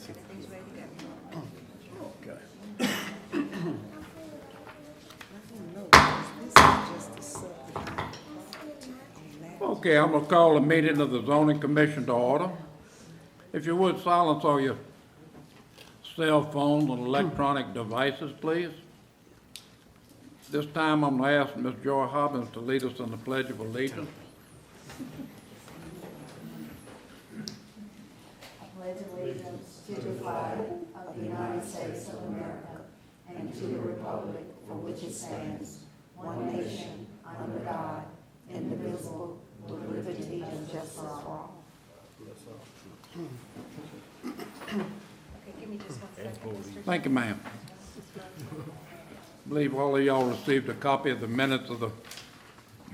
Everything's ready to go. Okay. Okay, I'm gonna call the meeting of the zoning commission to order. If you would, silence all your cell phones and electronic devices, please. This time, I'm gonna ask Ms. Joy Hobbins to lead us in the Pledge of Allegiance. I pledge allegiance to the flag of the United States of America and to the republic for which it stands, one nation, under God, indivisible, with liberty and justice for all. Okay, give me just 1 second, Mr. Thank you, ma'am. I believe all of y'all received a copy of the minutes of the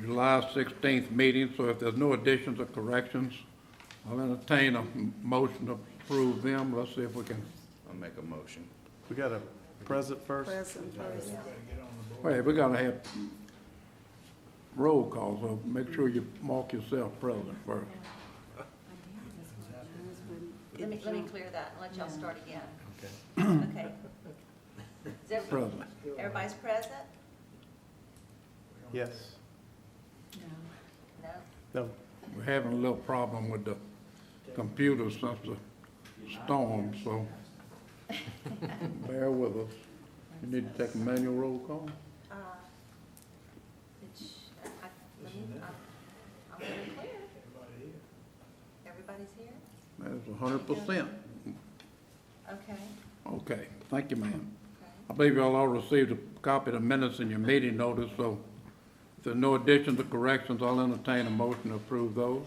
July 16th meeting, so if there's no additions or corrections, I'll entertain a motion to approve them. Let's see if we can. I'll make a motion. We got a present first? Wait, we gotta have roll call, so make sure you mark yourself present first. Let me clear that and let y'all start again. Okay. Is Present. everybody's present? Yes. No? No. We're having a little problem with the computer since the storm, so bear with us. You need to take a manual roll call? I'm very clear. Everybody's here? That's 100%. Okay. Okay, thank you, ma'am. Okay. I believe y'all all received a copy of the minutes in your meeting notice, so if there's no additions or corrections, I'll entertain a motion to approve those.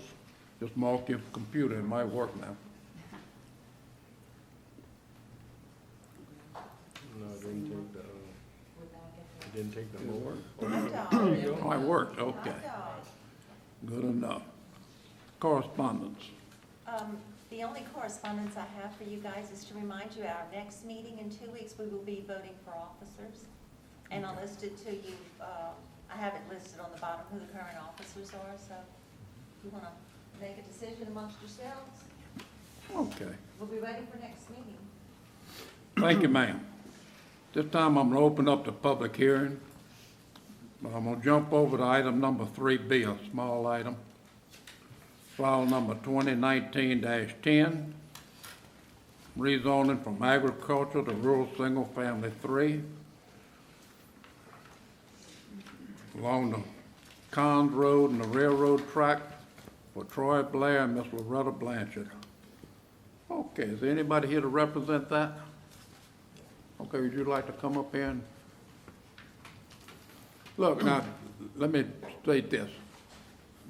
Just mark your computer, it might work now. No, it didn't take the more. Hot dog. Oh, it worked, okay, Hot dog. good enough. Correspondence. The only correspondence I have for you guys is to remind you, our next meeting in 2 weeks, we will be voting for officers. And I'll list it to you, I have it listed on the bottom who the current officers are, so if you want to make a decision amongst yourselves, Okay, we'll be ready for next meeting. thank you, ma'am. This time I'm gonna open up the public hearing, but I'm gonna jump over to item number 3B, a small item. File number 2019-10, rezoning from agricultural to rural single-family 3 along the Cons Road and the railroad track for Troy Blair and Miss Loretta Blanchard. Okay, is there anybody here to represent that? Okay, would you like to come up here and... Look, now, let me state this.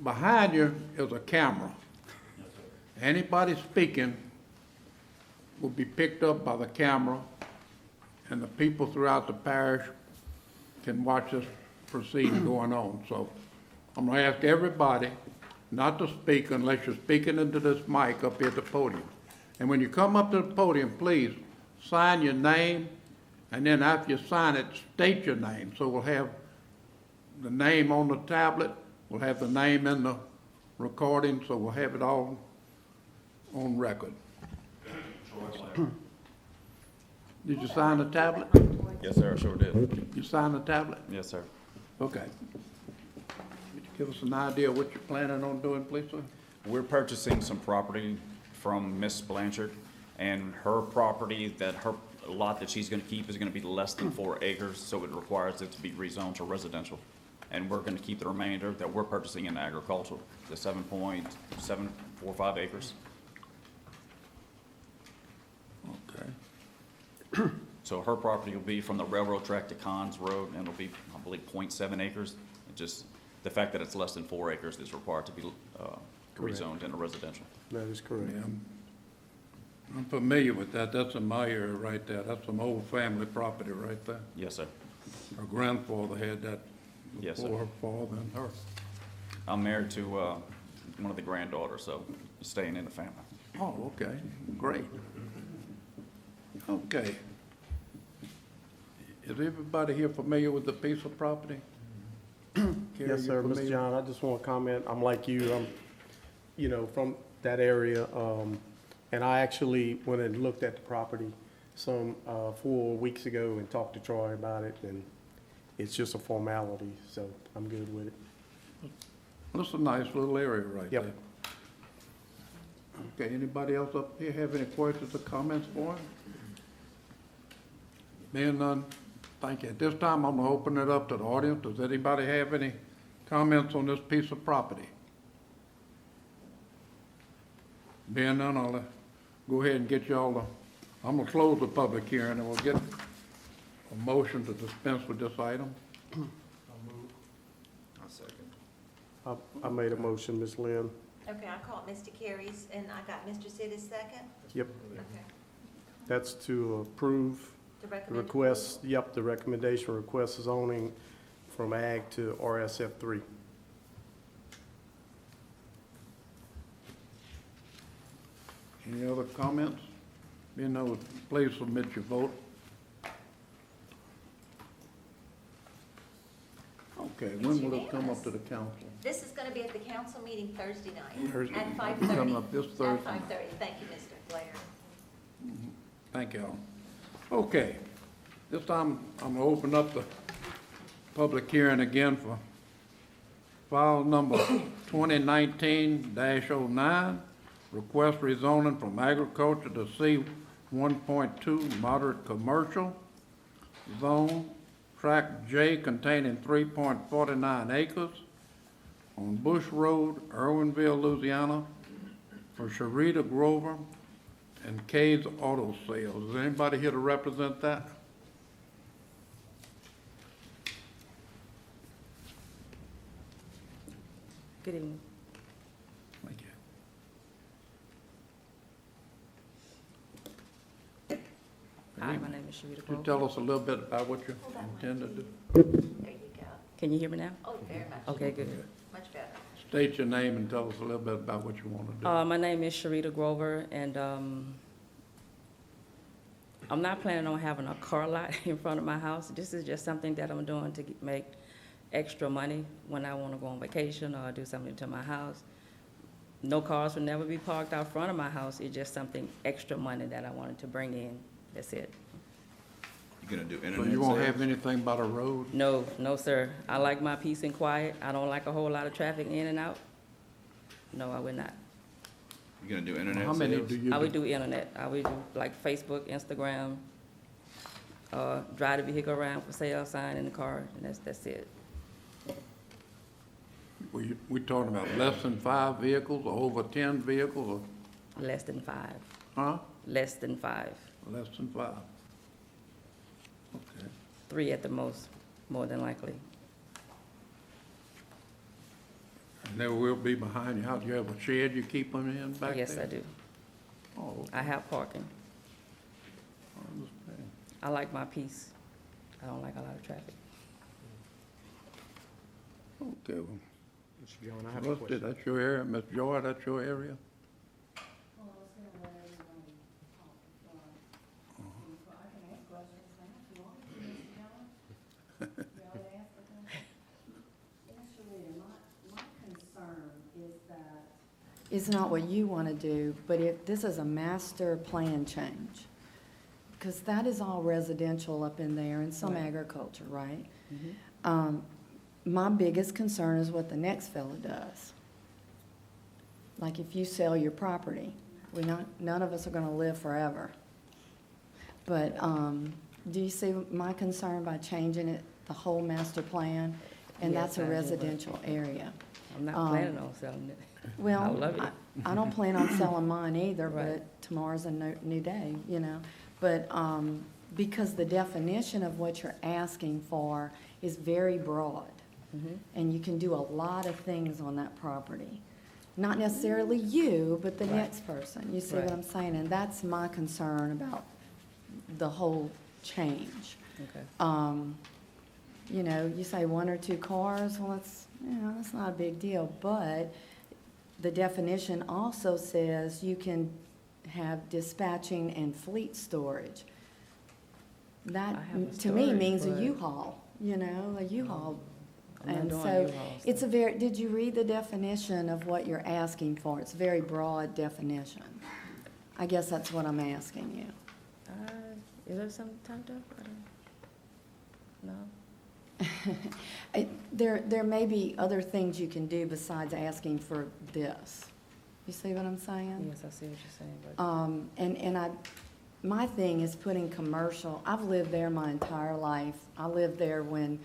Behind you is a camera. Anybody speaking will be picked up by the camera, and the people throughout the parish can watch this proceeding going on. So I'm gonna ask everybody not to speak unless you're speaking into this mic up here at the podium. And when you come up to the podium, please sign your name, and then after you sign it, state your name. So we'll have the name on the tablet, we'll have the name in the recording, so we'll have it all on record. Did you sign the tablet? Yes, sir, I sure did. You signed the tablet? Yes, sir. Okay. Could you give us an idea of what you're planning on doing, please, sir? We're purchasing some property from Miss Blanchard, and her property, her lot that she's gonna keep is gonna be less than 4 acres, so it requires it to be rezoned to residential. And we're gonna keep the remainder that we're purchasing in agricultural, the 7.745 acres. Okay. So her property will be from the railroad track to Cons Road, and it'll be, I believe, 0.7 acres. It just, the fact that it's less than 4 acres is required to be rezoned into residential. That is correct. Yeah, I'm familiar with that. That's in my area right there. That's some old family property right there. Yes, sir. Her grandfather had that Yes, sir. before her father and her. I'm married to one of the granddaughters, so staying in the family. Oh, okay, great. Okay. Is everybody here familiar with the piece of property? Carrie, Yes, you sir, Mr. familiar? John, I just want to comment, I'm like you, I'm, from that area. And I actually went and looked at the property some 4 weeks ago and talked to Troy about it, and it's just a formality, so I'm good with it. That's a nice little area right there. Yep. Okay, anybody else up here have any questions or comments for him? Being none, thank you. At this time, I'm gonna open it up to the audience. Does anybody have any comments on this piece of property? Being none, I'll go ahead and get y'all the, I'm gonna close the public hearing and we'll get a motion to dispense with this item. I made a motion, Ms. Lynn. Okay, I called Mr. Carey's, and I got Mr. Sittis second. Yep, Okay. that's to approve To the recommend. request, yep, the recommendation request zoning from ag to RSF 3. Any other comments? Being none, please submit your vote. Okay, when will it come up to the council? This is gonna be at the council meeting Thursday night. Thursday. At 5:30. It's coming up this Thursday. At 5:30. Thank you, Mr. Blair. Thank y'all. Okay, this time I'm gonna open up the public hearing again for file number 2019-09, request rezoning from agriculture to C 1.2 moderate commercial zone, tract J containing 3.49 acres on Bush Road, Irwinville, Louisiana, for Sharita Grover and K's Auto Sales. Is anybody here to represent that? Good evening. Thank you. Hi, my name is Sharita Could you Grover. tell us a little bit about what you Hold that mic. intend to do? There you go. Can you hear me now? Oh, very much. Okay, good. Much better. State your name and tell us a little bit about what you want to do. My name is Sharita Grover, and I'm not planning on having a car lot in front of my house. This is just something that I'm doing to make extra money when I want to go on vacation or do something to my house. No cars will never be parked out front of my house. It's just something extra money that I wanted to bring in. That's it. You gonna do So internet you won't sales? have anything by the road? No, no, sir. I like my peace and quiet. I don't like a whole lot of traffic in and out. No, I would not. You gonna do internet How many sales? do you I would do? do internet. I would do like Facebook, Instagram, drive the vehicle around for sale, sign in the car, and that's it. We talking about less than 5 vehicles or over 10 vehicles Less than 5. or, huh? Less than 5. Less than 5. Okay. 3 at the most, more than likely. And there will be behind your house, you have a shed you keep them in back there? Yes, I do. Oh, I have parking. I understand. I like my peace. I don't like a lot of traffic. Okay, well, Mr. John, I have a Rusty, question. that's your area. Ms. Joy, that's your area? It's not what you want to do, but if, this is a master plan change. Because that is all residential up in there and some Right. agriculture, right? Mm-hmm. My biggest concern is what the next fella does. Like if you sell your property, none of us are gonna live forever. But, do you see my concern by changing it, the whole master plan? And Yes, that's a I do, but- residential area. I'm not Um, planning on selling it. Well, I love it. I don't plan on selling mine either, Right. but tomorrow's a new day, you know? But, because the definition of what you're asking for is very broad, Mhm. and you can do a lot of things on that property. Not necessarily you, but the Right. next person, you see what Right. I'm saying? And that's my concern about the whole change. Okay. You know, you say 1 or 2 cars, well, that's not a big deal, but the definition also says you can have dispatching and fleet storage. That, I have a to me, storage, means a but- U-Haul, you know, a U-Haul. I'm not And doing so, U-Hauls. it's a very, did you read the definition of what you're asking for? It's a very broad definition. I guess that's what I'm asking you. Is there some time to, I don't, no? There may be other things you can do besides asking for this. You see what I'm saying? Yes, I see what you're saying, but. My thing is putting commercial, I've lived there my entire life. I lived there when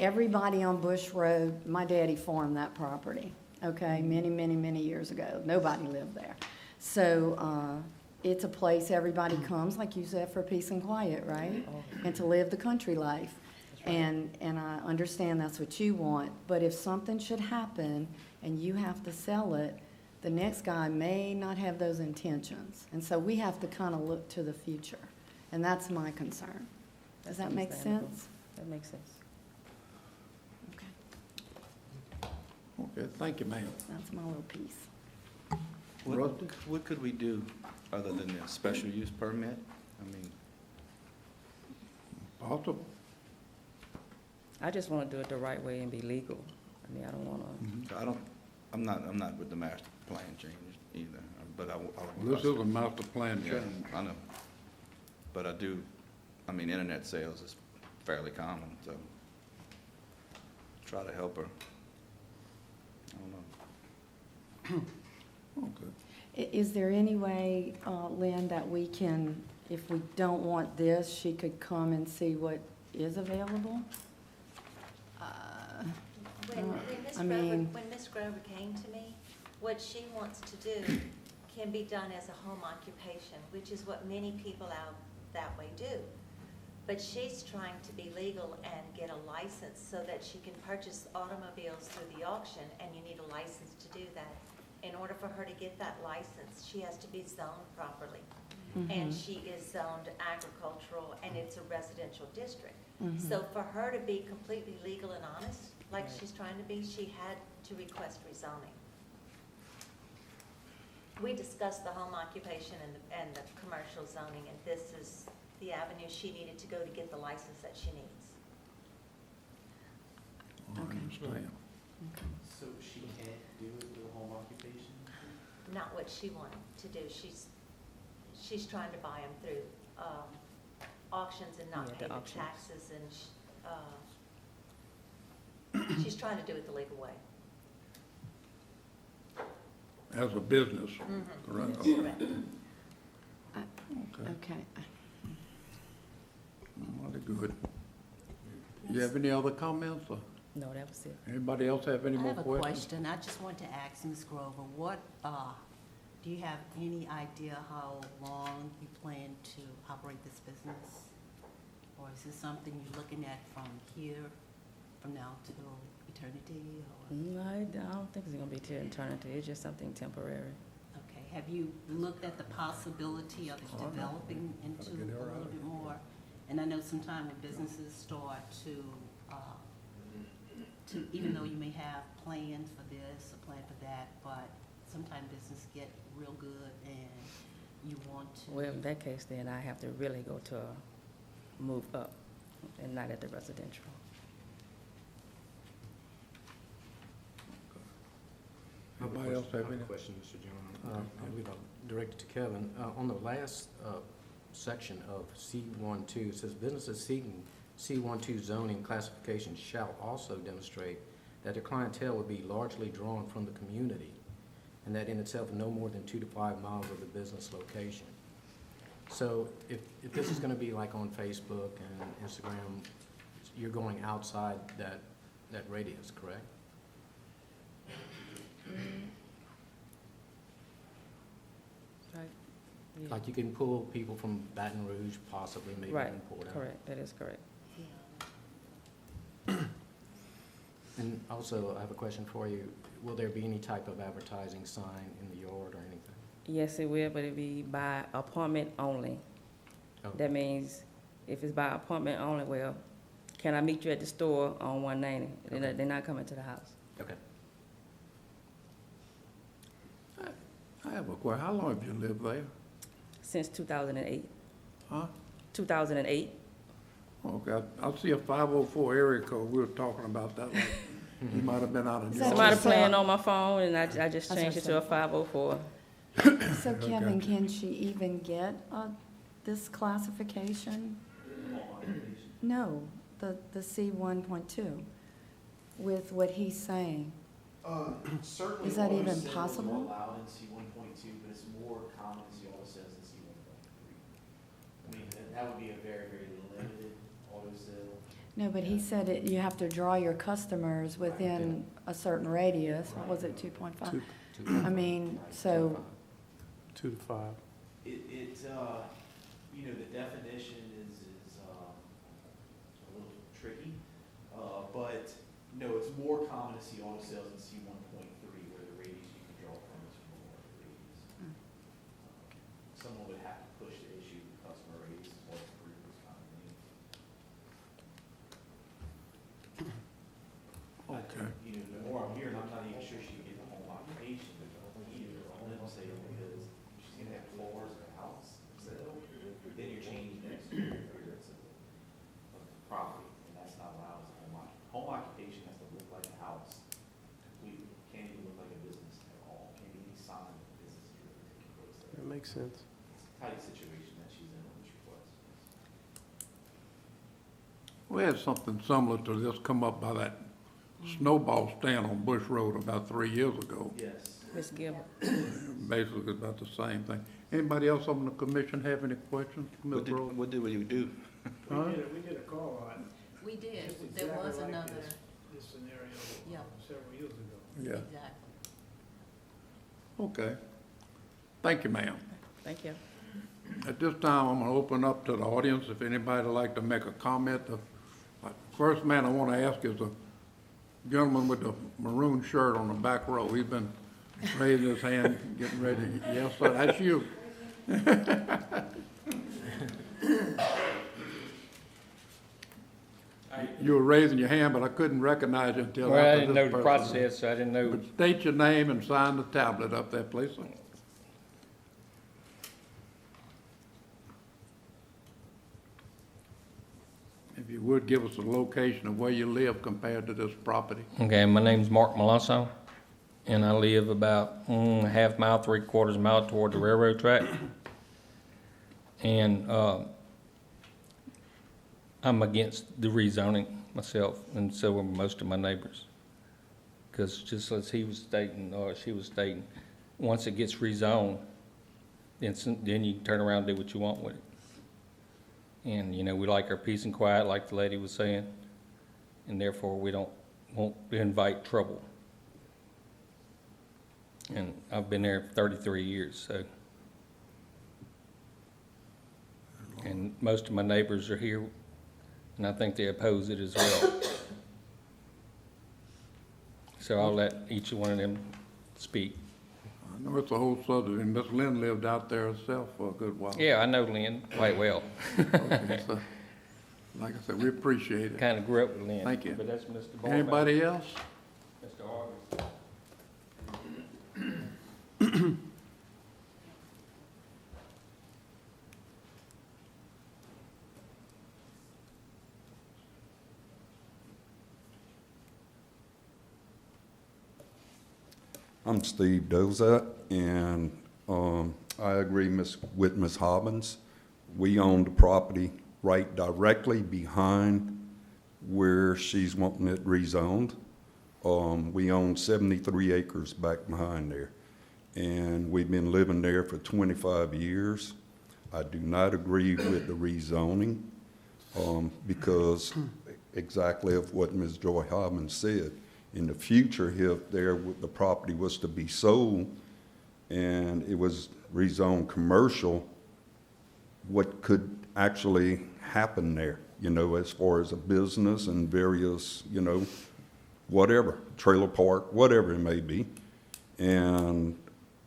everybody on Bush Road, my daddy farmed that property, okay, many years ago. Nobody lived there. So, it's a place everybody comes, like you said, for peace and quiet, right? And to live the country life. And I understand that's what you want, but if something should happen and you have to sell it, the next guy may not have those intentions. And so we have to kind of look to the future. And that's my concern. Does that make Understandable. sense? That makes sense. Okay, Okay, thank you, ma'am. that's my little piece. Rusty? What could we do other than the special use permit? I mean, Possible. I just want to do it the right way and be legal. I mean, I don't want to, I'm not with the master plan changes either, but I. This is a master plan Yeah, change. I know. But I mean, internet sales is fairly common, so try to help her. I don't know. Okay. Is there any way, Lynn, that we can, if we don't want this, she could come and see what is available? When Ms. Grover came to me, what she wants to do can be done as a home occupation, which is what many people out that way do. But she's trying to be legal and get a license so that she can purchase automobiles through the auction, and you need a license to do that. In order for her to get that license, she has to be zoned properly. And she is zoned agricultural, and it's a residential district. So for her to be completely legal and honest, like she's trying to be, she had to request rezoning. We discussed the home occupation and the commercial zoning, and this is the avenue she needed to go to get the license that she needs. I understand. So she can't do it with a home occupation? Not what she wanted to do. She's trying to buy them through auctions and not Yeah, pay the the auctions. taxes, and she's trying to do it the legal way. As a business, Mm-hmm. correct? Correct. Okay, Okay. mighty good. You have any other comments, or no, that was it. anybody else have any I more have a questions? question. I just want to ask Ms. Grover, do you have any idea how long you plan to operate this business? Or is this something you're looking at from here, from now till eternity, or? No, I don't think it's gonna be till eternity. It's just something temporary. Okay, have you looked at the possibility of it developing into a little bit more? And I know sometimes when businesses start to, even though you may have plans for this, a plan for that, but sometimes businesses get real good and you want to. Well, in that case, then I have to really go to a move up and not at the residential. Anybody else have I any? a question, Mr. John. I believe I'll direct it to Kevin. On the last section of C12, it says businesses seeking C12 zoning classification shall also demonstrate that their clientele would be largely drawn from the community, and that in itself no more than 2 to 5 miles of the business location. So if this is gonna be like on Facebook and Instagram, you're going outside that radius, correct? Right. Yeah. Like you can pull people from Baton Rouge, possibly, maybe Right, even Port Allen. correct, that is correct. And also, I have a question for you. Will there be any type of advertising sign in the yard or anything? Yes, it will, but it'll be by appointment only. Oh. That means if it's by appointment only, well, can I meet you at the store on 190? Okay. They're not coming to the house. Okay. I have a question. How long have you lived there? Since 2008. Huh? 2008. Okay, I see a 504 area code. We were talking about that. Like, you might have been out of New Is that York. Somebody your playing cell? on my phone, and I just That's changed your it to a 504. So Kevin, can she even get this classification? No, the C 1.2, with what he's saying. Certainly. Is that auto even sales are possible? allowed in C 1.2, but it's more common to see auto sales in C 1.3. I mean, that would be a very, very limited auto sale. No, but he said you have to draw your customers within a certain radius. What was it, 2.5? Two- I mean, so, 2 to 5. You know, the definition is a little tricky, but no, it's more common to see auto sales in C 1.3, where the radius you can draw from is from a larger radius. Someone would have to push the issue of customer radius or improve this kind of thing. Okay. You know, the more I'm hearing, I'm not even sure she can get the home occupation either on them sale, because she's gonna have floors in the house sale, then you're changing the experience of the property, and that's not allowed as a home occupation has to look like a house. Completely, can't even look like a business at all, can't even be signed that the business is really taking place there. That makes sense. It's a tight situation that she's in on this request. We had something similar to this come up by that snowball stand on Bush Road about 3 years ago. Yes. Ms. Gilbert? Basically about the same thing. Anybody else on the commission have any questions? Ms. Rose? What did we do? Huh? We did a car lot. We did, just there was exactly like another, This scenario Yeah. several years ago. Yeah, exactly. okay. Thank you, ma'am. Thank you. At this time, I'm gonna open up to the audience, if anybody would like to make a comment. The first man I wanna ask is the gentleman with the maroon shirt on the back row. He's been raising his hand, getting ready. Yes, sir, that's you. You were raising your hand, but I couldn't recognize you until Well, I after didn't this know the person. process, so I didn't know. But state your name and sign the tablet up there, please. If you would, give us a location of where you live compared to this property. Okay, my name's Mark Malasso, and I live about half mile, 3/4 mile toward the railroad track. And I'm against the rezoning myself, and so are most of my neighbors. Because just as he was stating, or she was stating, once it gets rezoned, then you can turn around and do what you want with it. And, you know, we like our peace and quiet, like the lady was saying, and therefore we won't invite trouble. And I've been there 33 years, so. And most of my neighbors are here, and I think they oppose it as well. So I'll let each one of them speak. I know it's a whole subject, and Miss Lynn lived out there herself for a good while. Yeah, I know Lynn quite well. Okay, so, like I said, we appreciate it. Kind of grew up with Lynn. Thank you. But that's Mr. Ballback. Anybody else? Mr. Harvey. I'm Steve Dozat, and I agree with Ms. Hobbins. We own the property right directly behind where she's wanting it rezoned. We own 73 acres back behind there, and we've been living there for 25 years. I do not agree with the rezoning because exactly of what Ms. Joy Hobbins said. In the future, if the property was to be sold and it was rezoned commercial, what could actually happen there, you know, as far as a business and various, you know, whatever, trailer park, whatever it may be. And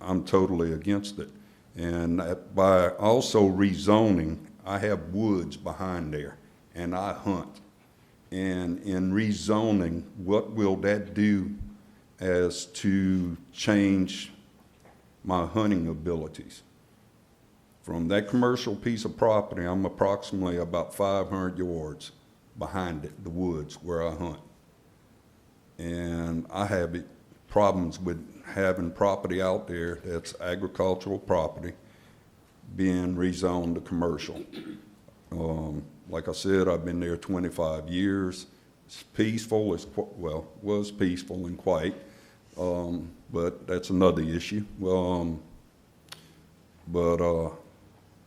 I'm totally against it. And by also rezoning, I have woods behind there, and I hunt. And in rezoning, what will that do as to change my hunting abilities? From that commercial piece of property, I'm approximately about 500 yards behind it, the woods where I hunt. And I have it problems with having property out there that's agricultural property being rezoned to commercial. Like I said, I've been there 25 years. It's peaceful, was peaceful and quiet, but that's another issue.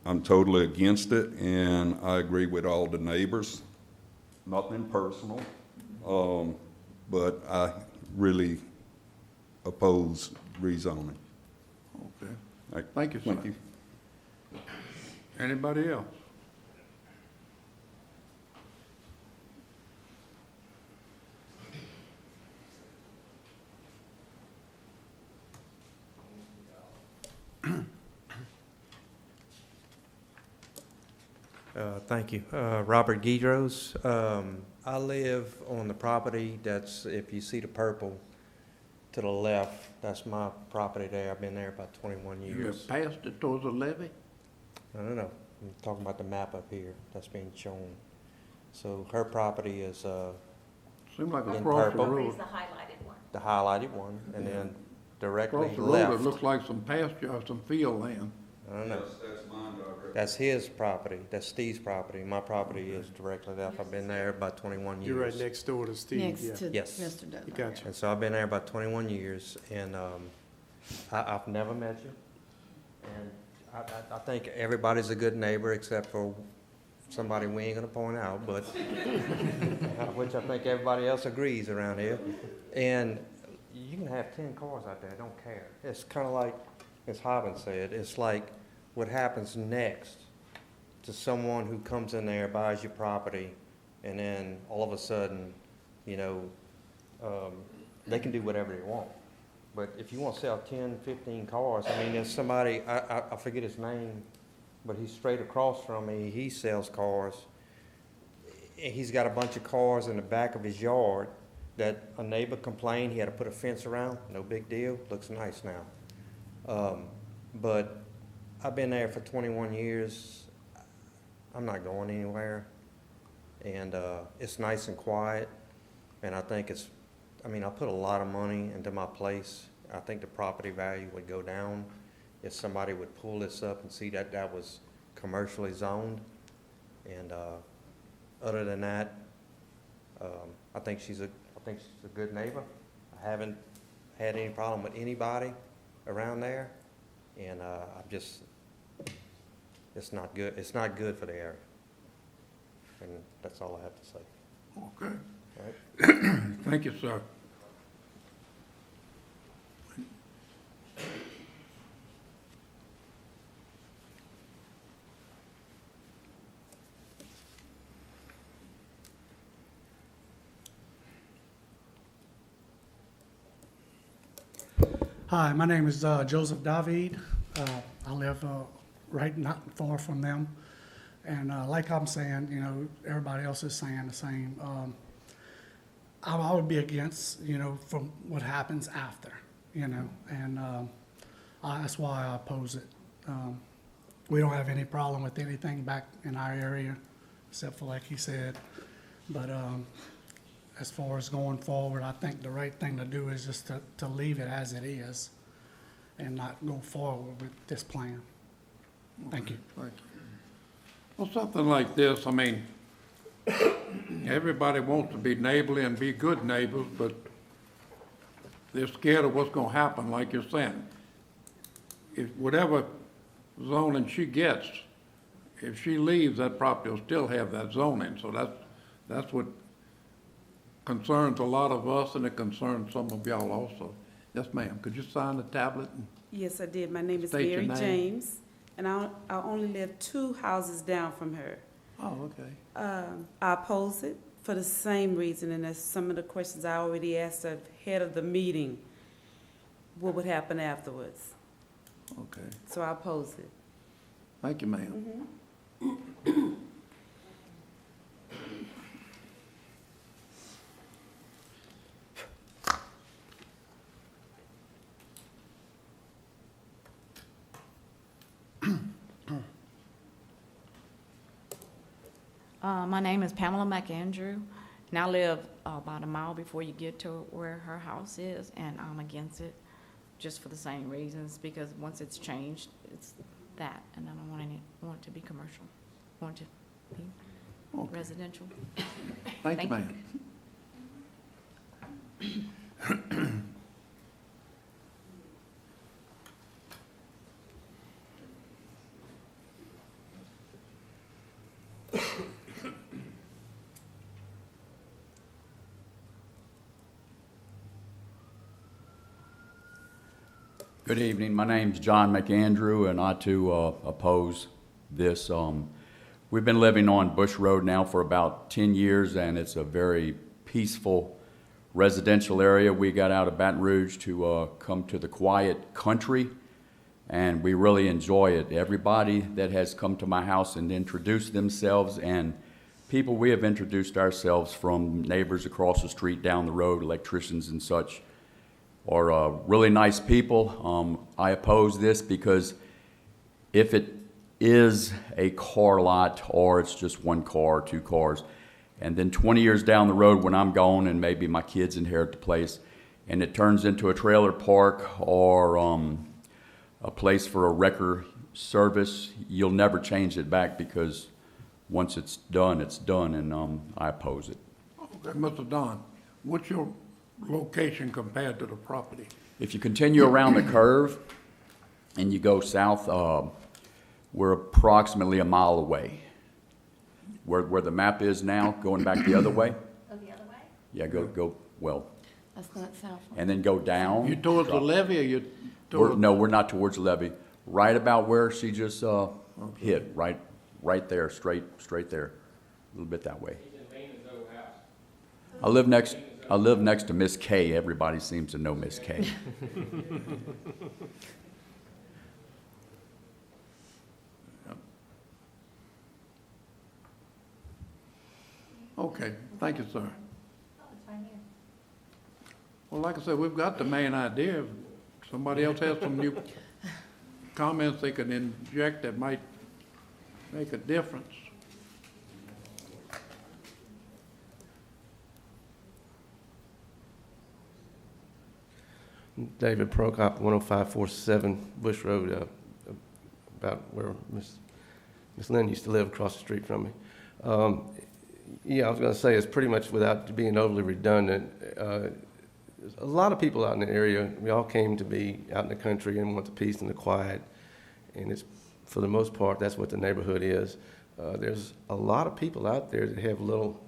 I'm totally against it, and I agree with all the neighbors. Nothing personal, but I really oppose rezoning. Okay. Thank you, sir. Thank you. Anybody else? Thank you. Robert Guidros. I live on the property that's, if you see the purple to the left, that's my property there. I've been there about 21 You years. have passed it towards the levee? I don't know. I'm talking about the map up here that's being shown. So her property is Seems like In across the purple. road. It's the highlighted one. the highlighted one, and then directly Across the road, it left. looks like some pasture or some field land. I don't know. That's mine, Doctor. That's his property. That's Steve's property. My property is directly left. I've been there about 21 years. You're right next door to Steve, yeah. Next to Yes. Mr. Dudley. You got you. And so I've been there about 21 years, and I've never met you. And I think everybody's a good neighbor except for somebody we ain't gonna point out, but, which I think everybody else agrees around here. And you can have 10 cars out there, don't care. It's kind of like, as Hobbin said, it's like what happens next to someone who comes in there, buys your property, and then all of a sudden, you know, they can do whatever they want. But if you want to sell 10, 15 cars, I mean, there's somebody, I forget his name, but he's straight across from me, he sells cars. He's got a bunch of cars in the back of his yard that a neighbor complained he had to put a fence around, no big deal, looks nice now. But I've been there for 21 years, I'm not going anywhere. And it's nice and quiet, and I think it's, I mean, I put a lot of money into my place. I think the property value would go down if somebody would pull this up and see that that was commercially zoned. And other than that, I think she's a good neighbor. I haven't had any problem with anybody around there, and I'm just, it's not good. It's not good for the area, and that's all I have to say. Okay. All right? Thank you, sir. Hi, my name is Joseph David. I live right not far from them. And like I'm saying, you know, everybody else is saying the same. I would be against, you know, from what happens after, you know, and that's why I oppose it. We don't have any problem with anything back in our area, except for like he said. But as far as going forward, I think the right thing to do is just to leave it as it is and not go forward with this plan. Thank you. Thank you. Well, something like this, I mean, everybody wants to be neighborly and be good neighbors, but they're scared of what's gonna happen, like you're saying. If whatever zoning she gets, if she leaves, that property will still have that zoning, so that's what concerns a lot of us, and it concerns some of y'all also. Yes, ma'am, could you sign the tablet? Yes, I did. My name is State your Mary name. James, and I only live 2 houses down from her. Oh, okay. I oppose it for the same reason, and that's some of the questions I already asked ahead of the meeting. What would happen afterwards? Okay, So I oppose it. thank you, ma'am. My name is Pamela McAndrew, And I live about a mile before you get to where her house is, and I'm against it, just for the same reasons, because once it's changed, it's that, and I don't want it to be commercial. I want it to be Okay. residential. Thank you, Thank you. ma'am. Good evening. My name's John McAndrew, and I too oppose this. We've been living on Bush Road now for about 10 years, and it's a very peaceful residential area. We got out of Baton Rouge to come to the quiet country, and we really enjoy it. Everybody that has come to my house and introduced themselves, and people we have introduced ourselves from, neighbors across the street, down the road, electricians and such, are really nice people. I oppose this because if it is a car lot, or it's just one car, two cars, and then 20 years down the road when I'm gone and maybe my kids inherit the place, and it turns into a trailer park or a place for a wrecker service, you'll never change it back, because once it's done, and I oppose it. Okay, Mr. Don, what's your location compared to the property? If you continue around the curve and you go south, we're approximately a mile away. Where the map is now, going back the other way. Go the other way? Yeah, go, well, That's not south. and then go down. You towards the drop. levee, or you We're- towards? No, we're not towards the levee. Right about where she just hit, right there, straight there, a little bit that way. I live next to Miss K. Everybody seems to know Miss K. Okay, thank you, sir. Oh, it's right here. Well, like I said, we've got the main idea. If somebody else has some new comments they can inject that might make a difference. David Prokop, 10547 Bush Road, about where Miss Lynn used to live, across the street from me. Yeah, I was going to say, it's pretty much, without being overly redundant, there's a lot of people out in the area. We all came to be out in the country and want the peace and the quiet, and it's, for the most part, that's what the neighborhood is. There's a lot of people out there that have little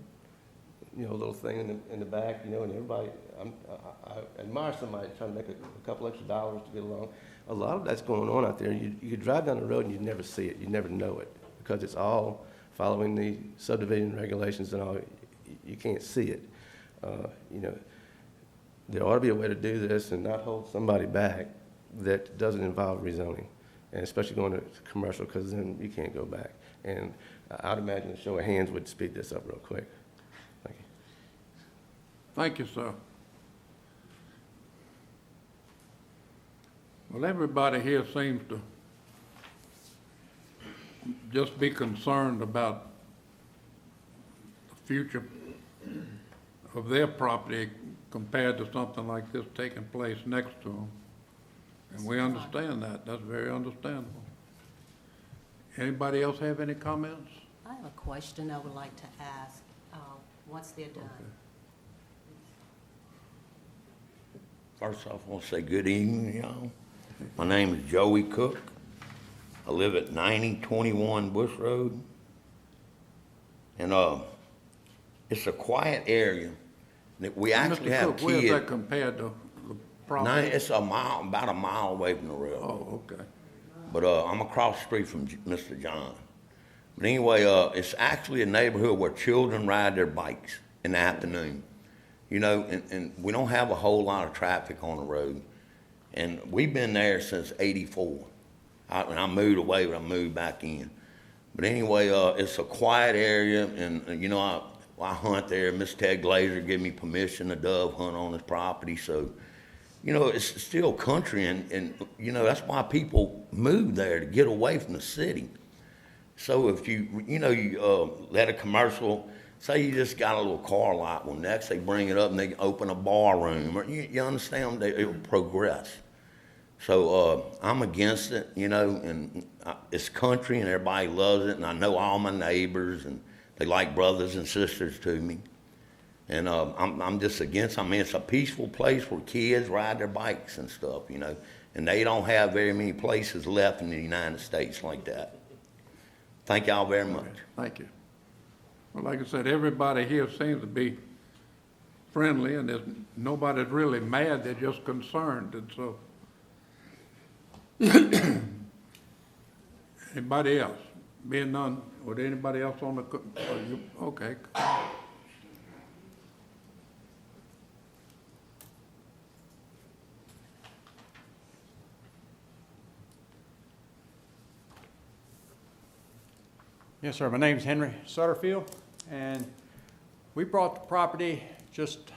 thing in the back, and everybody, I admire somebody trying to make a couple extra dollars to get along. A lot of that's going on out there. You could drive down the road and you'd never see it, you'd never know it, because it's all following the subdivision regulations and all. You can't see it. There ought to be a way to do this and not hold somebody back that doesn't involve rezoning, and especially going to commercial, because then you can't go back. And I'd imagine a show of hands would speed this up real quick. Thank you. Thank you, sir. Well, everybody here seems to just be concerned about the future of their property compared to something like this taking place next to them. And we understand that. That's very understandable. Anybody else have any comments? I have a question I would like to ask, once they're done. First off, I want to say good evening, y'all. My name is Joey Cook. I live at 9021 Bush Road. And it's a quiet area. We actually Mr. have Cook, where's that kids. compared to the property? It's about a mile away from the railroad. Oh, okay. But I'm across the street from Mr. John. But anyway, it's actually a neighborhood where children ride their bikes in the afternoon. And we don't have a whole lot of traffic on the road. And we've been there since '84. I moved away, but I moved back in. But anyway, it's a quiet area, and I hunt there. Miss Ted Glazer gave me permission to dove hunt on his property. So, it's still country, and that's why people move there, to get away from the city. So if you let a commercial say you just got a little car lot, well, next they bring it up and they open a bar room, or you understand, it will progress. So, I'm against it, you know, and it's country and everybody loves it, and I know all my neighbors, and they like brothers and sisters to me. And, I'm just against, I mean, it's a peaceful place where kids ride their bikes and stuff, you know, and they don't have very many places left in the United States like that. Thank y'all very much. Thank you. Well, like I said, everybody here seems to be friendly, and there's, nobody's really mad, they're just concerned, and so. Anybody else? Being none, would anybody else on the, okay. Yes, sir. My name's Henry Sutterfield, and we brought the property just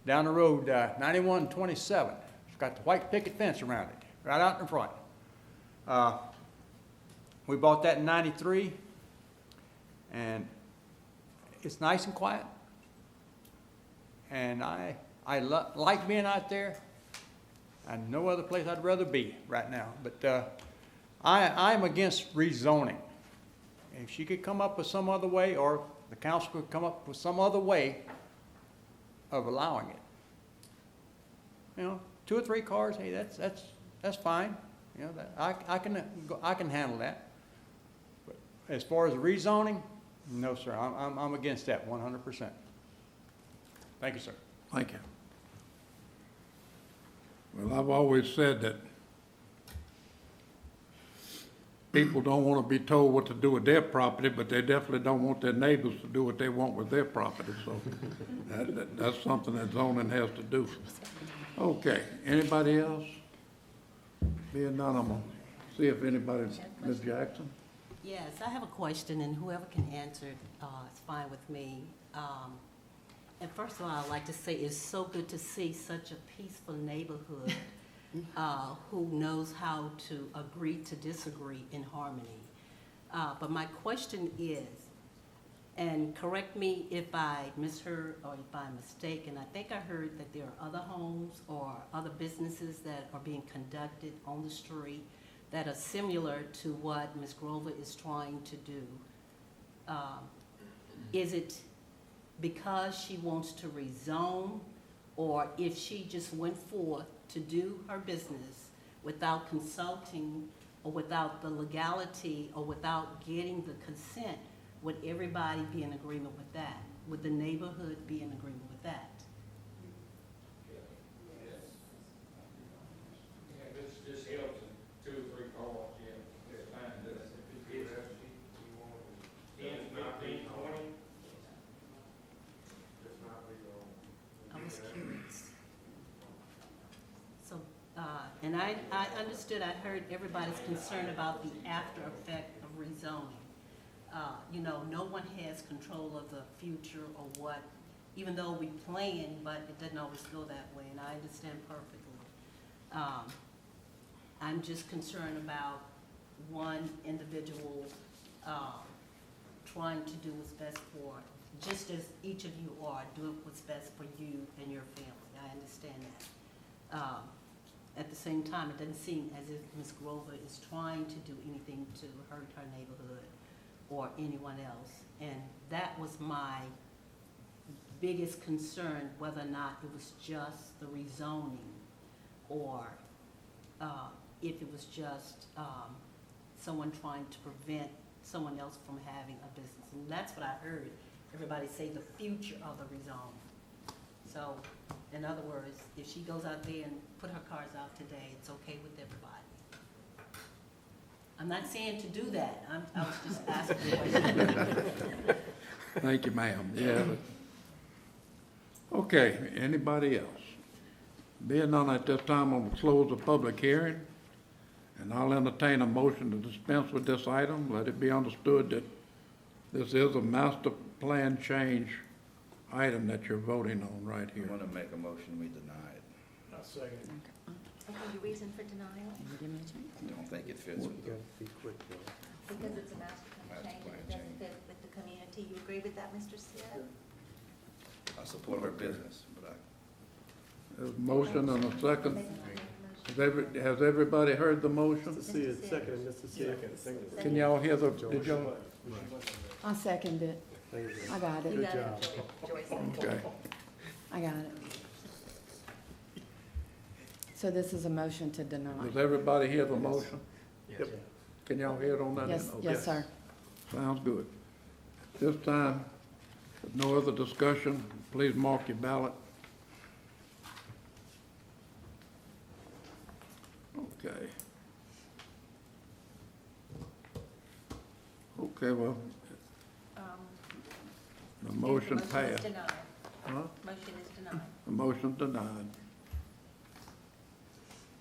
down the road, 9127. It's got the white picket fence around it, right out in front. We bought that in '93, and it's nice and quiet. And I like being out there, and no other place I'd rather be right now. But I'm against rezoning. If she could come up with some other way, or the council could come up with some other way of allowing it. You know, 2 or 3 cars, hey, that's fine. You know, I can handle that. But as far as rezoning, no, sir, I'm against that 100%. Thank you, sir. Thank you. Well, I've always said that people don't want to be told what to do with their property, but they definitely don't want their neighbors to do what they want with their property, so that's something that zoning has to do. Okay, anybody else? Being none, I'm gonna see if anybody, Ms. Jackson? Yes, I have a question, and whoever can answer it, is fine with me. And first of all, I'd like to say it's so good to see such a peaceful neighborhood who knows how to agree to disagree in harmony. But my question is, and correct me if I misheard or if I'm mistaken, I think I heard that there are other homes or other businesses that are being conducted on the street that are similar to what Ms. Grover is trying to do. Is it because she wants to rezone, or if she just went forth to do her business without consulting or without the legality or without getting the consent, would everybody be in agreement with that? Would the neighborhood be in agreement with that? This helps in 2 or 3 cars, it's fine. If it's 10, 15, 20. I was curious. So, and I understood, I heard everybody's concerned about the after effect of rezoning. You know, no one has control of the future or what, even though we plan, but it doesn't always go that way, and I understand perfectly. I'm just concerned about one individual trying to do what's best for, just as each of you are, doing what's best for you and your family. I understand that. At the same time, it doesn't seem as if Ms. Grover is trying to do anything to hurt her neighborhood or anyone else. And that was my biggest concern, whether or not it was just the rezoning or if it was just someone trying to prevent someone else from having a business. And that's what I heard everybody say, the future of the rezoning. So, in other words, if she goes out there and put her cars out today, it's okay with everybody. I'm not saying to do that. I was just asking a question. Thank you, ma'am. Yeah. Okay, anybody else? Being none at this time, I'm gonna close the public hearing, and I'll entertain a motion to dispense with this item. Let it be understood that this is a master plan change item that you're voting on right here. I want to make a motion, we deny it. I second it. Okay, your reason for denial? I don't think it fits with the Be quick, though. Because it's a master plan Master change, plan it doesn't change. fit with the community Do you agree with that, Mr. Sid? I support her business, but There's a motion and a second. Has everybody heard the motion? Mr. Sid, second, Mr. Sid. Can y'all hear the, did y'all? I second it. I got You it. got job. it, Joyce. Okay. I got it. So this is a motion to deny. Does everybody hear the motion? Yep. Can y'all hear it on that? Yes, end? yes, Okay. sir. Sounds good. This time, if no other discussion, please mark your ballot. Okay. Okay, well, the motion Motion is passed. denied. Huh? Motion is denied. The motion denied.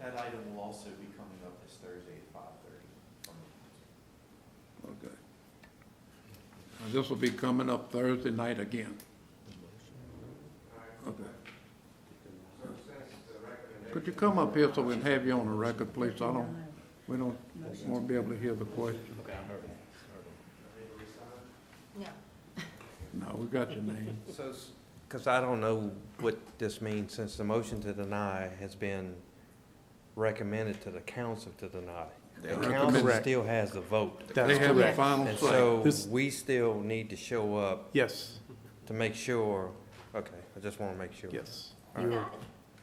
That item will also be coming up this Thursday at 5:30 from the council. Okay. Now, this will be coming up Thursday night again. Okay. Could you come up here so we can have you on the record, please? We don't want to be able to hear the question. No. No, we got your name. So, because I don't know what this means, since the motion to deny has been recommended to the council to deny. The council Recommended. still has the vote. That's They have the correct. final And say. so This- we still need to show up Yes, to make sure, okay, I just want to make sure. yes. All right. You're, All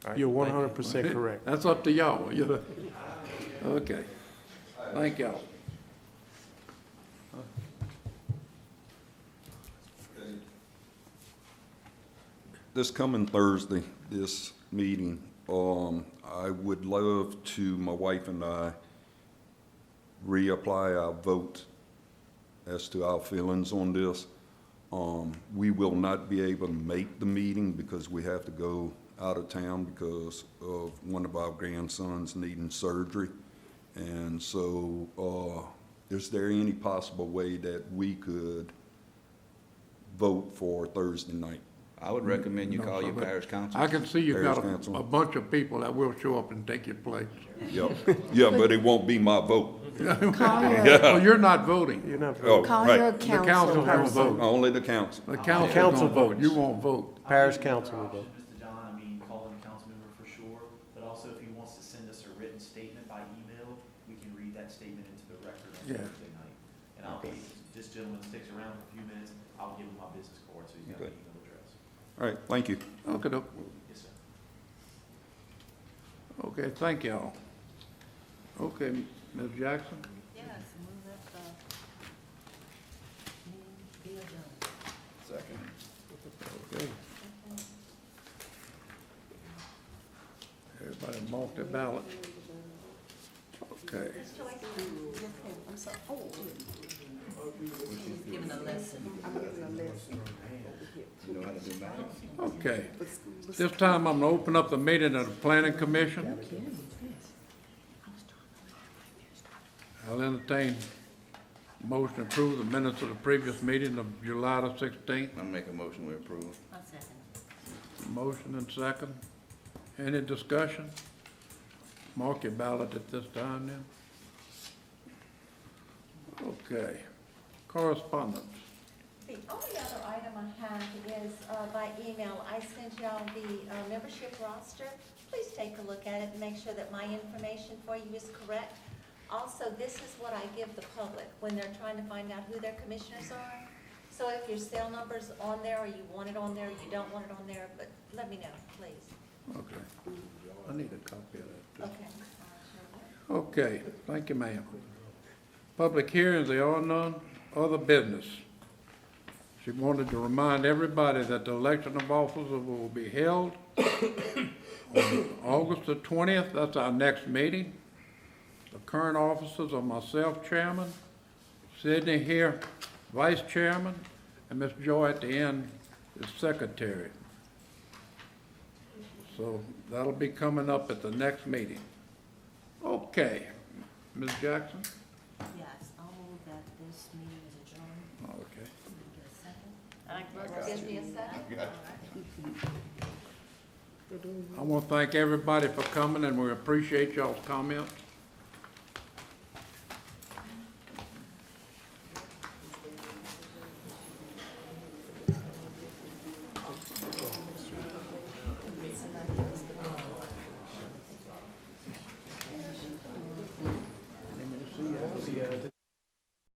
right, you're thank you. 100% correct. That's up to y'all. Okay. Thank y'all. This coming Thursday, this meeting, I would love to, my wife and I, reapply our vote as to our feelings on this. We will not be able to make the meeting because we have to go out of town because of one of our grandsons needing surgery. And so, is there any possible way that we could vote for Thursday night? I would recommend you No, call your but parish council. I can see you Parish got council. a bunch of people that will show up and take your place. Yep, yeah, but it won't be my vote. Call your, Well, you're not voting. You're not Oh, call right. your The council council. will vote. Only the council. The council Council will vote. votes. You won't vote. Parish council will vote. Mr. John, I mean, calling the council member for sure, but also if he wants to send us a written statement by email, we can read that statement into the record on Yeah. Thursday night. And I'll, if this gentleman sticks around for a few minutes, I'll give him my business card, so he's got Okay. my email address. All right, thank you. Okay, Yes, sir. okay, thank y'all. Okay, Ms. Jackson? Yes, move that, meeting be adjourned. Second. Okay. Everybody mark their ballot. Okay. Ms. Joyce? I'm sorry. Oh, She's giving a lesson. I'm giving a list. You know how to do math? Okay. This time I'm gonna open up the meeting of the Planning Commission. I'll entertain a motion to approve the minutes of the previous meeting of July the 16th. I'll make a motion we approve. I second. Motion and second. Any discussion? Mark your ballot at this time then. Okay. Correspondence. The only other item I have is by email. I sent y'all the membership roster. Please take a look at it and make sure that my information for you is correct. Also, this is what I give the public when they're trying to find out who their commissioners are. So if your cell number's on there, or you want it on there, or you don't want it on there, but let me know, please. Okay. I need a copy of that too. Okay. Okay, thank you, ma'am. Public hearings, there are none. Other business. She wanted to remind everybody that the election of officers will be held on August the 20th. That's our next meeting. The current officers are myself, chairman, Sidney here, vice chairman, and Miss Joy at the end is secretary. So that'll be coming up at the next meeting. Okay, Ms. Jackson? Yes, I'll move that this meeting is adjourned. Okay. Can I get a second? Give me a second. I want to thank everybody for coming, and we appreciate y'all's comments. see,